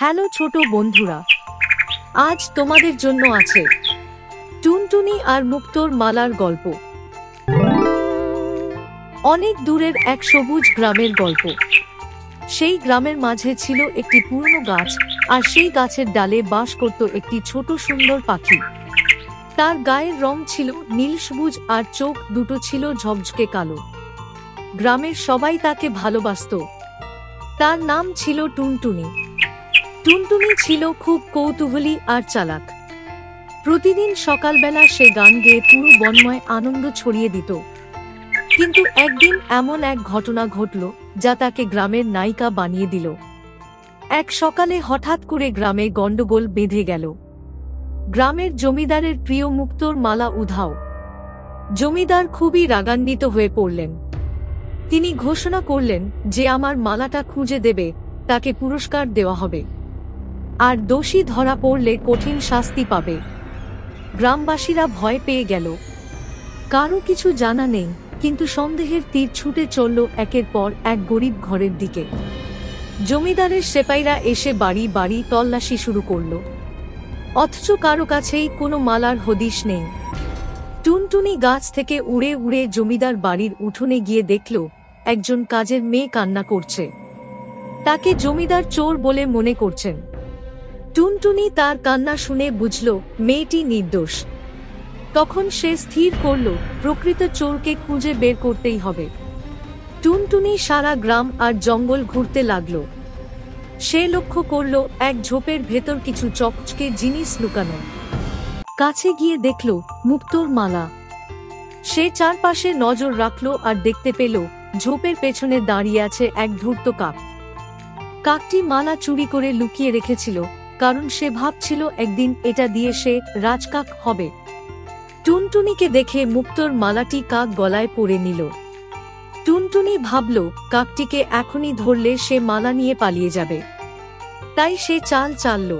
Hello ছোট বন্ধুরা, আজ তোমাদের জন্য আছে টুনটুনি আর মুক্তোর মালার গল্প। অনেক দূরের এক সবুজ গ্রামের গল্প। সেই গ্রামের মাঝে ছিল একটি পুরনো গাছ, আর সেই গাছের ডালে বাস করত একটি ছোট সুন্দর পাখি। তার গায়ের রং ছিল নীল সবুজ আর চোখ দুটো ছিল ঝকঝকে কালো। গ্রামের সবাই তাকে ভালোবাসত। তার নাম ছিল টুনটুনি। টুনটুনি ছিল খুব কৌতূহলী আর চালাক। প্রতিদিন সকালবেলা সে গান গেয়ে পুরো বনময় আনন্দ ছড়িয়ে দিত। কিন্তু একদিন এমন এক ঘটনা ঘটল যা তাকে গ্রামের নায়িকা বানিয়ে দিল। এক সকালে হঠাৎ করে গ্রামে গন্ডগোল বেঁধে গেল। গ্রামের জমিদারের প্রিয় মুক্তোর মালা উধাও। জমিদার খুবই রাগান্বিত হয়ে পড়লেন। তিনি ঘোষণা করলেন যে আমার মালাটা খুঁজে দেবে তাকে পুরস্কার দেওয়া হবে, আর দোষী ধরা পড়লে কঠিন শাস্তি পাবে। গ্রামবাসীরা ভয় পেয়ে গেল। কারো কিছু জানা নেই, কিন্তু সন্দেহের তীর ছুটে চলল একের পর এক গরিব ঘরের দিকে। জমিদারের সেপাইরা এসে বাড়ি বাড়ি তল্লাশি শুরু করল, অথচ কারো কাছেই কোনো মালার হদিশ নেই। টুনটুনি গাছ থেকে উড়ে উড়ে জমিদার বাড়ির উঠোনে গিয়ে দেখল একজন কাজের মেয়ে কান্না করছে। তাকে জমিদার চোর বলে মনে করছেন। টুনটুনি তার কান্না শুনে বুঝল মেয়েটি নির্দোষ। তখন সে স্থির করল প্রকৃত চোরকে খুঁজে বের করতেই হবে। টুনটুনি সারা গ্রাম আর জঙ্গল ঘুরতে লাগল। সে লক্ষ্য করল এক ঝোপের ভেতর কিছু চকচকে জিনিস লুকানো। কাছে গিয়ে দেখল মুক্তোর মালা। সে চারপাশে নজর রাখল আর দেখতে পেল ঝোপের পেছনে দাঁড়িয়ে আছে এক ধূর্ত কাক। কাকটি মালা চুরি করে লুকিয়ে রেখেছিল, কারণ সে ভাবছিল একদিন এটা দিয়ে সে রাজকাক হবে। টুনটুনিকে দেখে মুক্তোর মালাটি কাক গলায় পরে নিল। টুনটুনি ভাবল কাকটিকে এখনই ধরলে সে মালা নিয়ে পালিয়ে যাবে, তাই সে চাল চালল।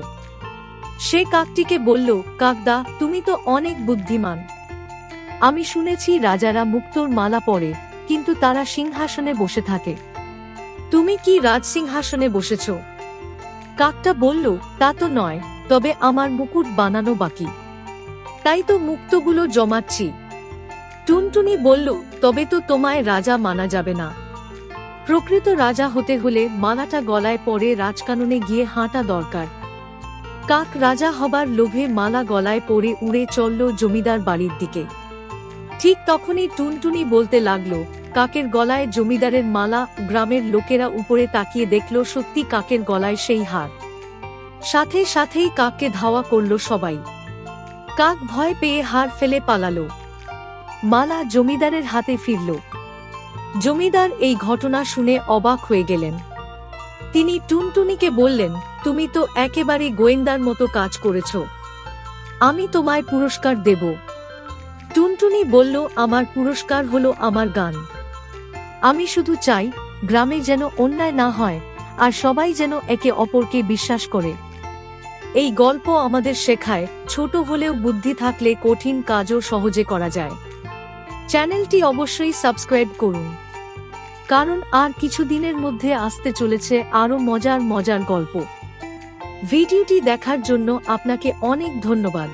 সে কাকটিকে বলল, কাকদা, তুমি তো অনেক বুদ্ধিমান। আমি শুনেছি রাজারা মুক্তোর মালা পরে, কিন্তু তারা সিংহাসনে বসে থাকে। তুমি কি রাজসিংহাসনে বসেছ? কাকটা বলল, তা তো নয়, তবে আমার মুকুট বানানো বাকি, তাই তো মুক্তোগুলো জমাচ্ছি। টুনটুনি বলল, তবে তো তোমায় রাজা মানা যাবে না। প্রকৃত রাজা হতে হলে মালাটা গলায় পরে রাজকাননে গিয়ে হাঁটা দরকার। কাক রাজা হবার লোভে মালা গলায় পরে উড়ে চলল জমিদার বাড়ির দিকে। ঠিক তখনই টুনটুনি বলতে লাগল, কাকের গলায় জমিদারের মালা। গ্রামের লোকেরা উপরে তাকিয়ে দেখল সত্যি কাকের গলায় সেই হার। সাথে সাথেই কাককে ধাওয়া করল সবাই। কাক ভয় পেয়ে হার ফেলে পালালো। মালা জমিদারের হাতে ফিরল। জমিদার এই ঘটনা শুনে অবাক হয়ে গেলেন। তিনি টুনটুনিকে বললেন, তুমি তো একেবারে গোয়েন্দার মতো কাজ করেছ। আমি তোমায় পুরস্কার দেব। টুনটুনি বলল, আমার পুরস্কার হলো আমার গান। আমি শুধু চাই গ্রামে যেন অন্যায় না হয়, আর সবাই যেন একে অপরকে বিশ্বাস করে। এই গল্প আমাদের শেখায় ছোট হলেও বুদ্ধি থাকলে কঠিন কাজও সহজে করা যায়। চ্যানেলটি অবশ্যই সাবস্ক্রাইব করুন, কারণ আর কিছুদিনের মধ্যে আসতে চলেছে আরো মজার মজার গল্প। ভিডিওটি দেখার জন্য আপনাকে অনেক ধন্যবাদ।